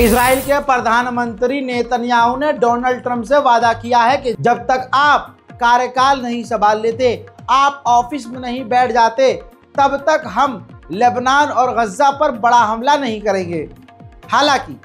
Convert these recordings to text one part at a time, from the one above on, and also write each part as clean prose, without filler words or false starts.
Israel के प्रधानमंत्री Netanyahu ने डोनाल्ड ट्रंप से वादा किया है कि जब तक आप कार्यकाल नहीं संभाल लेते, आप ऑफिस में नहीं बैठ जाते, तब तक हम लेबनान और गज्जा पर बड़ा हमला नहीं करेंगे। हालांकि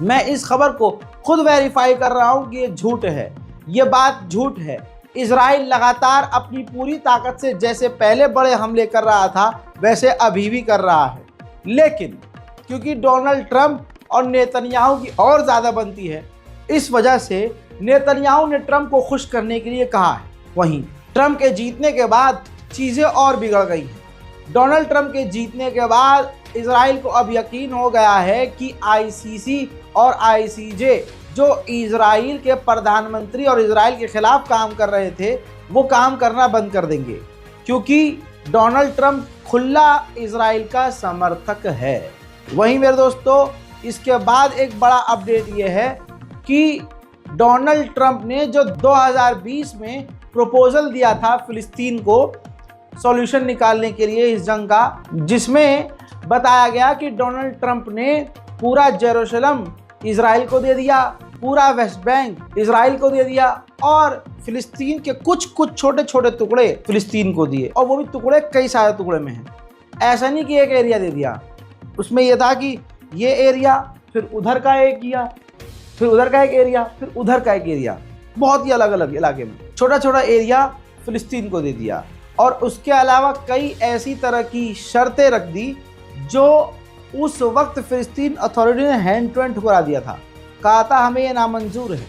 मैं इस खबर को खुद वेरीफाई कर रहा हूं कि ये झूठ है, ये बात झूठ है। इजराइल लगातार अपनी पूरी ताकत से जैसे पहले बड़े हमले कर रहा था वैसे अभी भी कर रहा है, लेकिन क्योंकि डोनाल्ड ट्रंप और नेतन्याहू की और ज़्यादा बनती है, इस वजह से नेतन्याहू ने ट्रंप को खुश करने के लिए कहा है। वहीं ट्रंप के जीतने के बाद चीज़ें और बिगड़ गई हैं। डोनाल्ड ट्रंप के जीतने के बाद इजराइल को अब यकीन हो गया है कि आईसीसी और आईसीजे जो इजराइल के प्रधानमंत्री और इजराइल के खिलाफ काम कर रहे थे वो काम करना बंद कर देंगे, क्योंकि डोनाल्ड ट्रंप खुला इजराइल का समर्थक है। वहीं मेरे दोस्तों, इसके बाद एक बड़ा अपडेट ये है कि डोनाल्ड ट्रंप ने जो 2020 में प्रपोजल दिया था फिलिस्तीन को सॉल्यूशन निकालने के लिए इस जंग का, जिसमें बताया गया कि डोनाल्ड ट्रंप ने पूरा जेरूशलम इजराइल को दे दिया, पूरा वेस्ट बैंक इजराइल को दे दिया और फिलिस्तीन के कुछ छोटे छोटे टुकड़े फिलिस्तीन को दिए, और वो भी टुकड़े कई सारे टुकड़े में हैं। ऐसा नहीं कि एक एरिया दे दिया, उसमें यह था कि ये एरिया, फिर उधर का एक किया, फिर उधर का एक एरिया, फिर उधर का एक एरिया, बहुत ही अलग अलग इलाके में छोटा छोटा एरिया फिलिस्तीन को दे दिया। और उसके अलावा कई ऐसी तरह की शर्तें रख दी जो उस वक्त फिलिस्तीन अथॉरिटी ने हैंड टू हैंड ठुकरा दिया था, कहा था हमें ये नामंजूर है।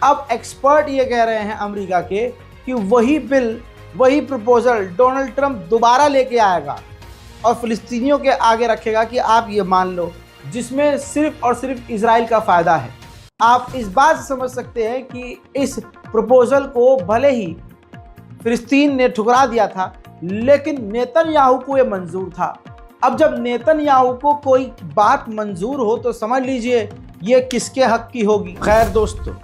अब एक्सपर्ट ये कह रहे हैं अमेरिका के कि वही बिल, वही प्रपोजल डोनाल्ड ट्रंप दोबारा लेके आएगा और फिलिस्तीनियों के आगे रखेगा कि आप ये मान लो, जिसमें सिर्फ और सिर्फ इजराइल का फ़ायदा है। आप इस बात से समझ सकते हैं कि इस प्रपोजल को भले ही फिलिस्तीन ने ठुकरा दिया था, लेकिन नेतन्याहू को ये मंजूर था। अब जब नेतन्याहू को कोई बात मंजूर हो तो समझ लीजिए ये किसके हक की होगी। खैर दोस्तों,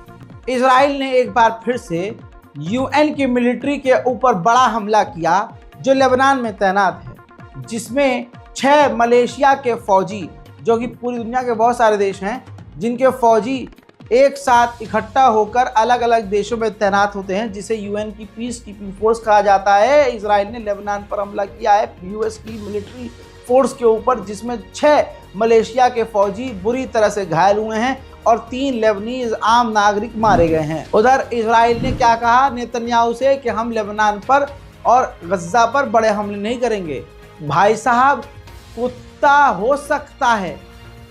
इजराइल ने एक बार फिर से यूएन की मिलिट्री के ऊपर बड़ा हमला किया जो लेबनान में तैनात है, जिसमें 6 मलेशिया के फौजी, जो कि पूरी दुनिया के बहुत सारे देश हैं जिनके फौजी एक साथ इकट्ठा होकर अलग अलग देशों में तैनात होते हैं, जिसे यूएन की पीस कीपिंग फोर्स कहा जाता है। इजराइल ने लेबनान पर हमला किया है यूएस की मिलिट्री फोर्स के ऊपर, जिसमें 6 मलेशिया के फौजी बुरी तरह से घायल हुए हैं और 3 लेबनीज आम नागरिक मारे गए हैं। उधर इजराइल ने क्या कहा नेतन्याहू से कि हम लेबनान पर और गज्जा पर बड़े हमले नहीं करेंगे। भाई साहब, कुत्ता हो सकता है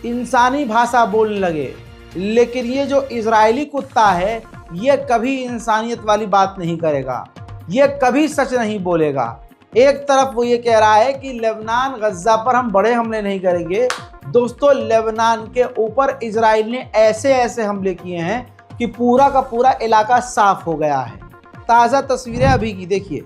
इंसानी भाषा बोलने लगे, लेकिन ये जो इजरायली कुत्ता है ये कभी इंसानियत वाली बात नहीं करेगा, ये कभी सच नहीं बोलेगा। एक तरफ वो ये कह रहा है कि लेबनान गज्जा पर हम बड़े हमले नहीं करेंगे। दोस्तों, लेबनान के ऊपर इजराइल ने ऐसे ऐसे हमले किए हैं कि पूरा का पूरा इलाका साफ हो गया है। ताज़ा तस्वीरें अभी की देखिए।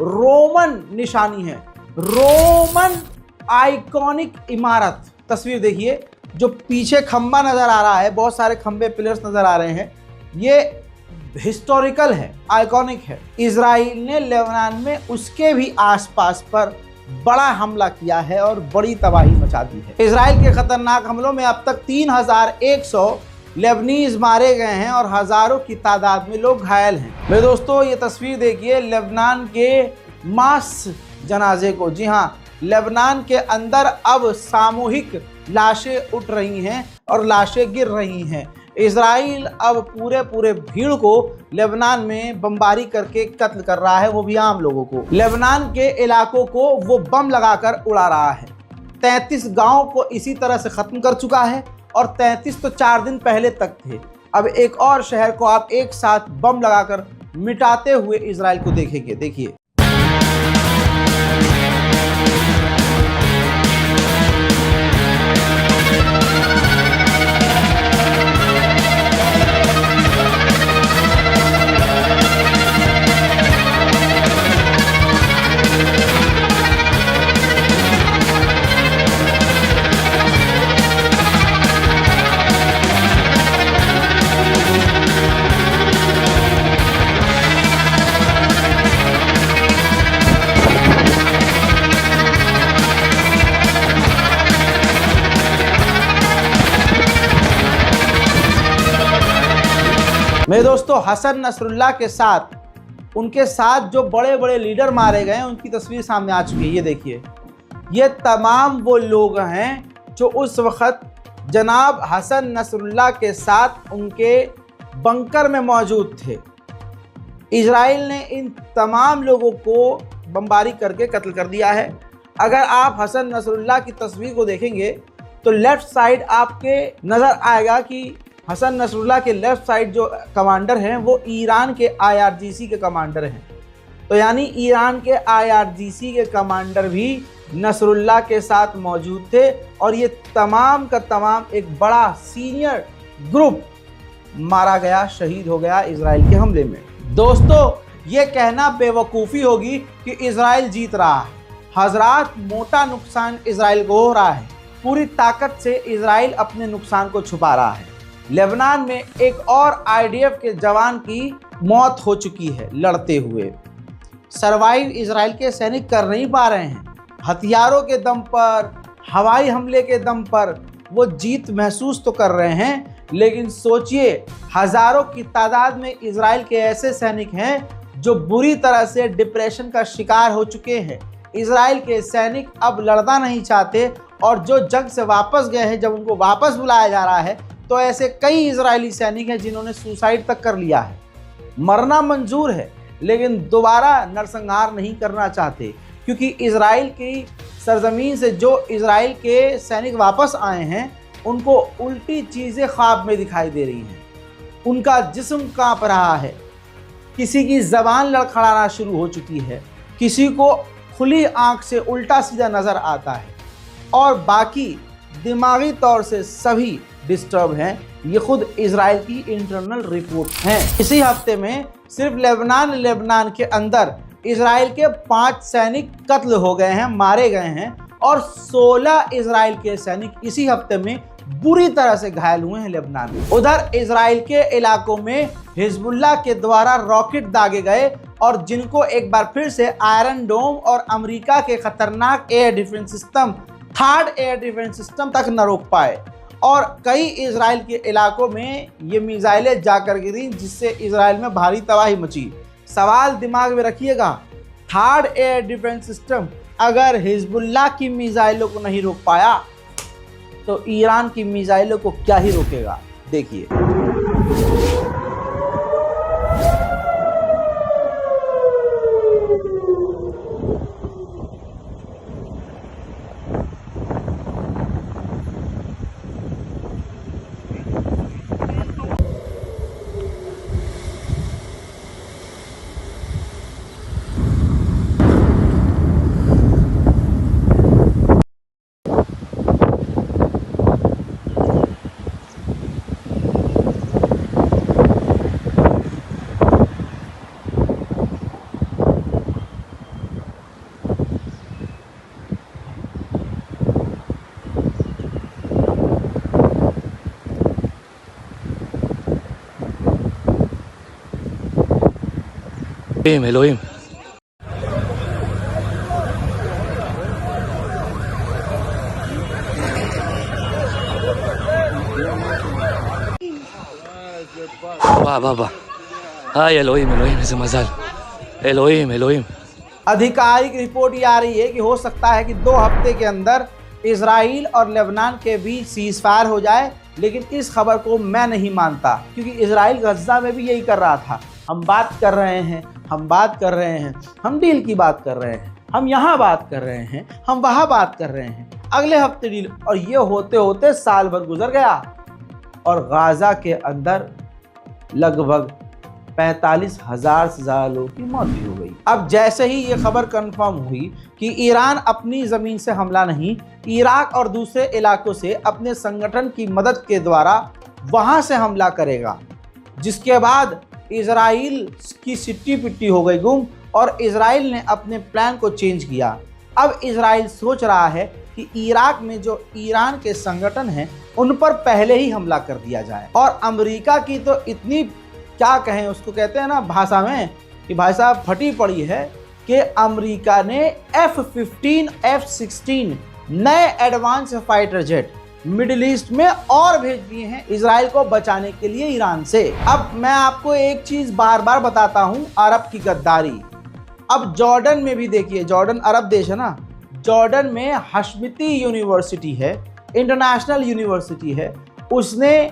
रोमन निशानी है, रोमन आइकॉनिक इमारत। तस्वीर देखिए, जो पीछे खंबा नजर आ रहा है, बहुत सारे खंबे पिलर्स नजर आ रहे हैं, ये हिस्टोरिकल है, आइकॉनिक है। इजराइल ने लेबनान में उसके भी आसपास पर बड़ा हमला किया है और बड़ी तबाही मचा दी है। इजराइल के खतरनाक हमलों में अब तक 3100 लेबनीज मारे गए हैं और हजारों की तादाद में लोग घायल हैं। मेरे दोस्तों, ये तस्वीर देखिए लेबनान के मास जनाजे को। जी हाँ, लेबनान के अंदर अब सामूहिक लाशें उठ रही हैं और लाशें गिर रही हैं। इजराइल अब पूरे भीड़ को लेबनान में बमबारी करके कत्ल कर रहा है, वो भी आम लोगों को। लेबनान के इलाकों को वो बम लगाकर उड़ा रहा है। 33 गांव को इसी तरह से ख़त्म कर चुका है और 33 तो 4 दिन पहले तक थे। अब एक और शहर को आप एक साथ बम लगाकर मिटाते हुए इजराइल को देखेंगे। देखिए, मेरे दोस्तों, हसन नसरुल्लाह के साथ उनके साथ जो बड़े बड़े लीडर मारे गए हैं, उनकी तस्वीर सामने आ चुकी है। ये देखिए, ये तमाम वो लोग हैं जो उस वक़्त जनाब हसन नसरुल्लाह के साथ उनके बंकर में मौजूद थे। इजराइल ने इन तमाम लोगों को बमबारी करके कत्ल कर दिया है। अगर आप हसन नसरुल्लाह की तस्वीर को देखेंगे तो लेफ़्ट साइड आपके नज़र आएगा कि हसन नसरुल्लाह के लेफ़्ट साइड जो कमांडर हैं वो ईरान के IRGC के कमांडर हैं। तो यानी ईरान के IRGC के कमांडर भी नसरुल्लाह के साथ मौजूद थे और ये तमाम का तमाम एक बड़ा सीनियर ग्रुप मारा गया, शहीद हो गया इजराइल के हमले में। दोस्तों, ये कहना बेवकूफ़ी होगी कि इजराइल जीत रहा है। हजरात, मोटा नुकसान इजराइल को हो रहा है। पूरी ताकत से इजराइल अपने नुकसान को छुपा रहा है। लेबनान में एक और IDF के जवान की मौत हो चुकी है लड़ते हुए। सरवाइव इजराइल के सैनिक कर नहीं पा रहे हैं। हथियारों के दम पर, हवाई हमले के दम पर वो जीत महसूस तो कर रहे हैं, लेकिन सोचिए, हज़ारों की तादाद में इजराइल के ऐसे सैनिक हैं जो बुरी तरह से डिप्रेशन का शिकार हो चुके हैं। इजराइल के सैनिक अब लड़ना नहीं चाहते और जो जंग से वापस गए हैं, जब उनको वापस बुलाया जा रहा है तो ऐसे कई इजरायली सैनिक हैं जिन्होंने सुसाइड तक कर लिया है। मरना मंजूर है लेकिन दोबारा नरसंहार नहीं करना चाहते, क्योंकि इजराइल की सरजमीन से जो इजराइल के सैनिक वापस आए हैं उनको उल्टी चीज़ें ख्वाब में दिखाई दे रही हैं। उनका जिस्म कांप रहा है, किसी की ज़बान लड़खड़ाना शुरू हो चुकी है, किसी को खुली आंख से उल्टा सीधा नज़र आता है और बाकी दिमागी तौर से सभी डिस्टर्ब हैं। ये खुद इजराइल की इंटरनल रिपोर्ट हैं। इसी हफ्ते में सिर्फ लेबनान के अंदर इजराइल के 5 सैनिक कत्ल हो गए हैं, मारे गए हैं और 16 इजराइल के सैनिक इसी हफ्ते में बुरी तरह से घायल हुए हैं लेबनान में। उधर इजराइल के इलाकों में हिजबुल्लाह के द्वारा रॉकेट दागे गए और जिनको एक बार फिर से आयरन डोम और अमेरिका के खतरनाक air defence system, third air defence system तक न रोक पाए और कई इजराइल के इलाकों में ये मिसाइलें जाकर गिरी, जिससे इजराइल में भारी तबाही मची। सवाल दिमाग में रखिएगा, थर्ड एयर डिफेंस सिस्टम अगर हिजबुल्लाह की मिसाइलों को नहीं रोक पाया तो ईरान की मिसाइलों को क्या ही रोकेगा। देखिए, एलोहिम। वाह वाह वाह, हाय एलोहिम एलोहिम, ऐसे मजाल, एलोहिम एलोहिम। आधिकारिक रिपोर्ट ये आ रही है कि हो सकता है कि 2 हफ्ते के अंदर इजराइल और लेबनान के बीच सीज फायर हो जाए, लेकिन इस खबर को मैं नहीं मानता, क्योंकि इजराइल गज्जा में भी यही कर रहा था। हम बात कर रहे हैं, हम बात कर रहे हैं, हम डील की बात कर रहे हैं, हम यहाँ बात कर रहे हैं, हम वहाँ बात कर रहे हैं, अगले हफ्ते डील, और ये होते होते साल भर गुजर गया और गाजा के अंदर लगभग 45,000 से ज़्यादा लोगों की मौत भी हो गई। अब जैसे ही ये खबर कंफर्म हुई कि ईरान अपनी ज़मीन से हमला नहीं, इराक और दूसरे इलाकों से अपने संगठन की मदद के द्वारा वहाँ से हमला करेगा, जिसके बाद इजराइल की सिट्टी पिट्टी हो गई गुम और इजराइल ने अपने प्लान को चेंज किया। अब इजराइल सोच रहा है कि इराक में जो ईरान के संगठन हैं उन पर पहले ही हमला कर दिया जाए। और अमेरिका की तो इतनी, क्या कहें उसको, कहते हैं ना भाषा में कि भाई साहब फटी पड़ी है, कि अमेरिका ने F-15 F-16 नए advance fighter jet middle east में और भेज दिए हैं इजराइल को बचाने के लिए ईरान से। अब मैं आपको एक चीज बार बार बताता हूं, अरब की गद्दारी। अब जॉर्डन में भी देखिए, जॉर्डन अरब देश है ना, जॉर्डन में हशमती यूनिवर्सिटी है, इंटरनेशनल यूनिवर्सिटी है, उसने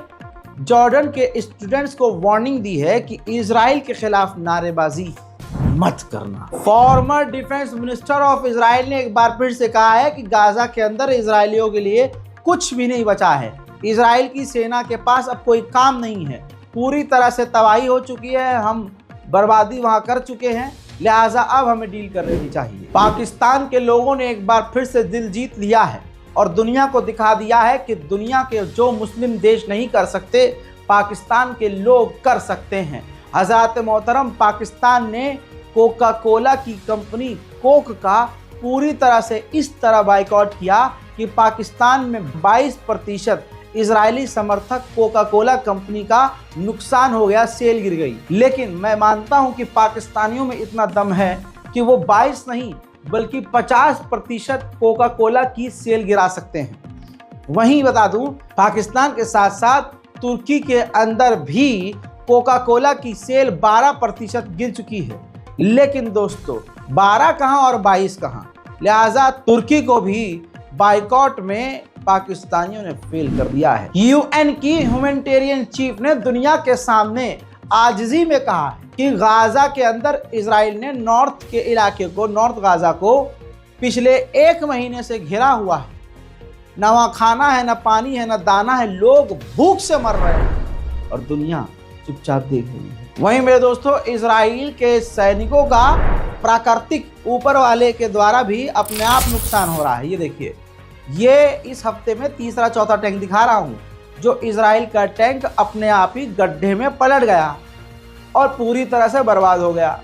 जॉर्डन के स्टूडेंट्स को वार्निंग दी है कि इजराइल के खिलाफ नारेबाजी मत करना। Farmer defence minister of Israel ने एक बार फिर से कहा है कि गाजा के अंदर इजरायलियों के लिए कुछ भी नहीं बचा है। इजराइल की सेना के पास अब कोई काम नहीं है, पूरी तरह से तबाही हो चुकी है, हम बर्बादी वहां कर चुके हैं, लिहाजा अब हमें डील कर लेनी चाहिए। पाकिस्तान के लोगों ने एक बार फिर से दिल जीत लिया है और दुनिया को दिखा दिया है कि दुनिया के जो मुस्लिम देश नहीं कर सकते, पाकिस्तान के लोग कर सकते हैं। हज़रत मोहतरम, पाकिस्तान ने कोका कोला की कंपनी कोक का पूरी तरह से इस तरह बाइकआउट किया कि पाकिस्तान में 22% इजरायली समर्थक कोका कोला कंपनी का नुकसान हो गया, सेल गिर गई। लेकिन मैं मानता हूं कि पाकिस्तानियों में इतना दम है कि वो 22 नहीं बल्कि 50% कोका कोला की सेल गिरा सकते हैं। वहीं बता दूं, पाकिस्तान के साथ साथ तुर्की के अंदर भी कोका कोला की सेल 12% गिर चुकी है। लेकिन दोस्तों, 12 कहां और 22 कहां, लिहाजा तुर्की को भी बाइकआउट में पाकिस्तानियों ने फेल कर दिया है। यूएन की ह्यूमैनिटेरियन चीफ ने दुनिया के सामने आजिज़ी में कहा है कि गाजा के अंदर इजराइल ने नॉर्थ के इलाके को, नॉर्थ गाजा को पिछले 1 महीने से घिरा हुआ है। न वहाँ खाना है, न पानी है, न दाना है, लोग भूख से मर रहे हैं और दुनिया चुपचाप देख रही है। वहीं मेरे दोस्तों, इजराइल के सैनिकों का प्राकृतिक ऊपर वाले के द्वारा भी अपने आप नुकसान हो रहा है। ये देखिए, ये इस हफ्ते में तीसरा चौथा टैंक दिखा रहा हूँ, जो इजराइल का टैंक अपने आप ही गड्ढे में पलट गया और पूरी तरह से बर्बाद हो गया।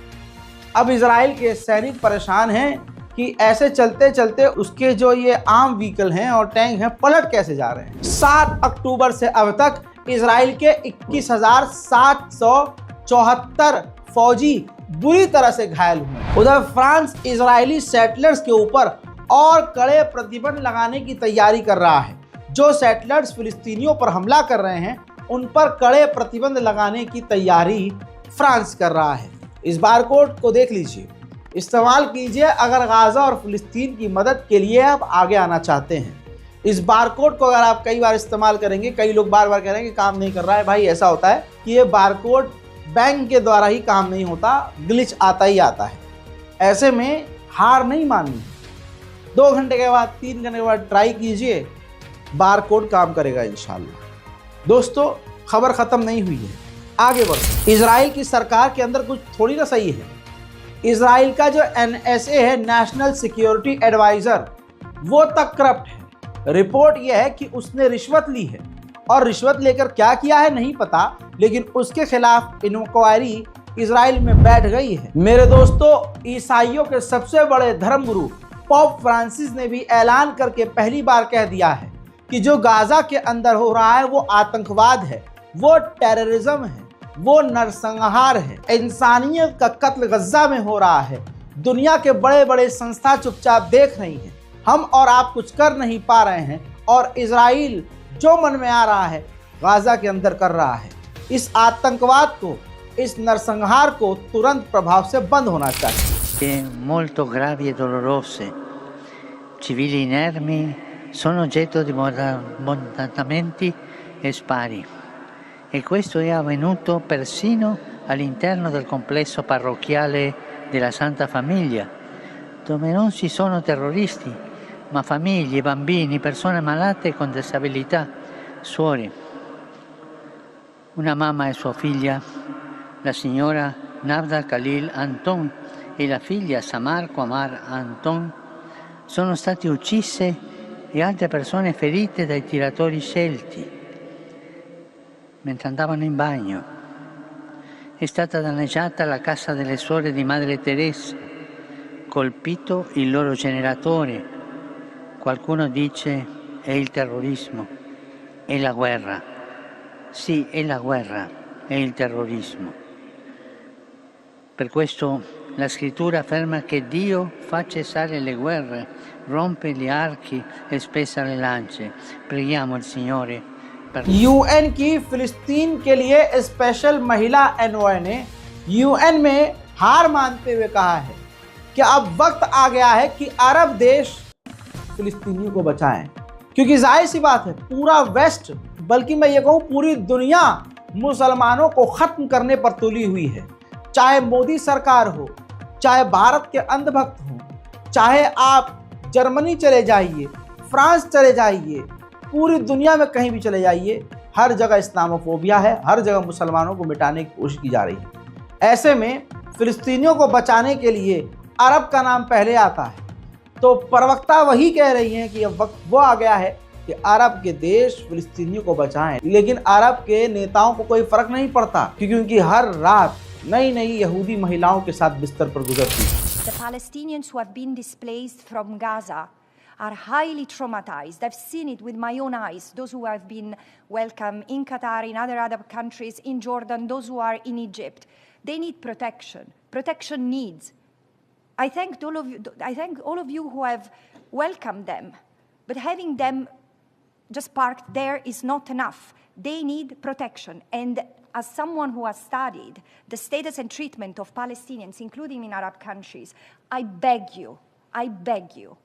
अब इजराइल के सैनिक परेशान हैं कि ऐसे चलते चलते उसके जो ये आम व्हीकल हैं और टैंक हैं पलट कैसे जा रहे हैं। 7 अक्टूबर से अब तक इजराइल के 21,774 फौजी बुरी तरह से घायल हुए। उधर फ्रांस इजरायली सेटलर्स के ऊपर और कड़े प्रतिबंध लगाने की तैयारी कर रहा है। जो सेटलर्स फिलिस्तीनियों पर हमला कर रहे हैं उन पर कड़े प्रतिबंध लगाने की तैयारी फ्रांस कर रहा है। इस बारकोड को देख लीजिए, इस्तेमाल कीजिए अगर गाजा और फिलिस्तीन की मदद के लिए आप आगे आना चाहते हैं। इस बारकोड को अगर आप कई बार इस्तेमाल करेंगे, कई लोग बार बार कह रहे हैं कि काम नहीं कर रहा है। भाई ऐसा होता है कि ये बारकोड बैंक के द्वारा ही काम नहीं होता, ग्लिच आता ही आता है। ऐसे में हार नहीं माननी, 2 घंटे के बाद 3 घंटे के बाद ट्राई कीजिए, बारकोड काम करेगा इंशाल्लाह। दोस्तों, खबर ख़त्म नहीं हुई है, आगे बढ़ो। इजराइल की सरकार के अंदर कुछ थोड़ी ना सही है। इजराइल का जो NSA है, नेशनल सिक्योरिटी एडवाइज़र, वो तक करप्ट है। रिपोर्ट यह है कि उसने रिश्वत ली है और रिश्वत लेकर क्या किया है नहीं पता, लेकिन उसके खिलाफ इंक्वायरी इजराइल में बैठ गई है। मेरे दोस्तों, ईसाइयों के सबसे बड़े धर्मगुरु पोप फ्रांसिस ने भी ऐलान करके पहली बार कह दिया है कि जो गाजा के अंदर हो रहा है वो आतंकवाद है, वो टेररिज्म है। वो नरसंहार है। इंसानियत का कत्ल गज्जा में हो रहा है। दुनिया के बड़े बड़े संस्था चुपचाप देख रही हैं। हम और आप कुछ कर नहीं पा रहे हैं और इजराइल जो मन में आ रहा है गाजा के अंदर कर रहा है। इस आतंकवाद को, इस नरसंहार को तुरंत प्रभाव से बंद होना चाहिए। Molto gravi e dolorose. Civili inermi sono oggetto di bombardamenti e spari. E questo è avvenuto persino all'interno del complesso parrocchiale della Santa Famiglia, dove non ci sono terroristi, ma famiglie, bambini, persone malate con disabilità, suore. Una mamma e sua figlia, la signora Navda Khalil Anton e la figlia Samar Qamar Anton, sono state uccise e altre persone ferite dai tiratori scelti mentre andavano in bagno. È stata danneggiata la casa delle suore di Madre Teresa, colpito il loro generatore. Qualcuno dice è il terrorismo, è la guerra. Sì, è la guerra, è il terrorismo. Per questo la scrittura afferma che Dio fa cessare le guerre, rompe gli archi e spezza le lance. Preghiamo il Signore. UN की फिलिस्तीन के लिए special महिला envoy ने UN में हार मानते हुए कहा है कि अब वक्त आ गया है कि अरब देश फिलिस्तीनियों को बचाएं, क्योंकि जाहिर सी बात है पूरा वेस्ट, बल्कि मैं ये कहूँ पूरी दुनिया मुसलमानों को ख़त्म करने पर तुली हुई है। चाहे मोदी सरकार हो, चाहे भारत के अंधभक्त हों, चाहे आप जर्मनी चले जाइए, फ्रांस चले जाइए, पूरी दुनिया में कहीं भी चले जाइए, हर जगह इस्लामोफोबिया है, हर जगह मुसलमानों को मिटाने की कोशिश की जा रही है। ऐसे में फिलिस्तीनियों को बचाने के लिए अरब का नाम पहले आता है। तो प्रवक्ता वही कह रही हैं कि अब वक्त वो आ गया है कि अरब के देश फिलिस्तीनियों को बचाएं, लेकिन अरब के नेताओं को कोई फर्क नहीं पड़ता, क्योंकि उनकी हर रात नई नई यहूदी महिलाओं के साथ बिस्तर पर गुजरती है। The Palestinians who have been displaced from Gaza are highly traumatized. I've seen it with my own eyes. Those who have been welcomed in Qatar, in other Arab countries, in Jordan, those who are in Egypt, they need protection. Protection needs. I thank all of you who have welcomed them, but having them just parked there is not enough. They need protection. And as someone who has studied the status and treatment of Palestinians, including in Arab countries, I beg you,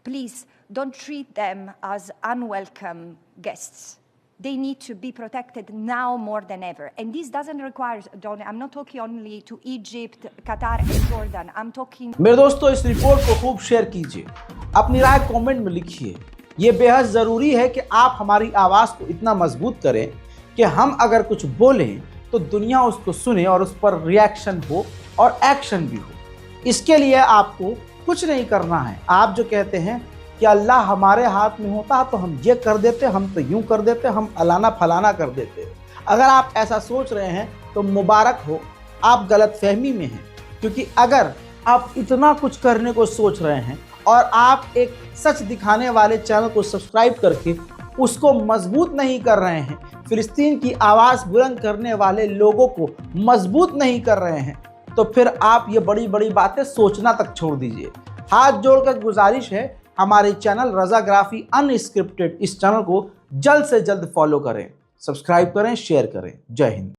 please don't treat them as unwelcome guests. They need to be protected now more than ever. And this doesn't require, I'm not talking only to Egypt, Qatar and Jordan. I'm talking... मेरे दोस्तों, इस report को खूब share कीजिए, अपनी राय comment में लिखिए। ये बेहद ज़रूरी है कि आप हमारी आवाज़ को इतना मजबूत करें कि हम अगर कुछ बोलें तो दुनिया उसको सुने और उस पर रिएक्शन हो और एक्शन भी हो। इसके लिए आपको कुछ नहीं करना है। आप जो कहते हैं कि अल्लाह हमारे हाथ में होता तो हम ये कर देते, हम तो यूं कर देते, हम अलाना फलाना कर देते। अगर आप ऐसा सोच रहे हैं तो मुबारक हो, आप गलतफहमी में हैं। क्योंकि अगर आप इतना कुछ करने को सोच रहे हैं और आप एक सच दिखाने वाले चैनल को सब्सक्राइब करके उसको मजबूत नहीं कर रहे हैं, फिलिस्तीन की आवाज़ बुलंद करने वाले लोगों को मजबूत नहीं कर रहे हैं, तो फिर आप ये बड़ी बड़ी बातें सोचना तक छोड़ दीजिए। हाथ जोड़कर गुजारिश है, हमारे चैनल रज़ाग्राफी अनस्क्रिप्टेड इस चैनल को जल्द से जल्द फॉलो करें, सब्सक्राइब करें, शेयर करें। जय हिंद।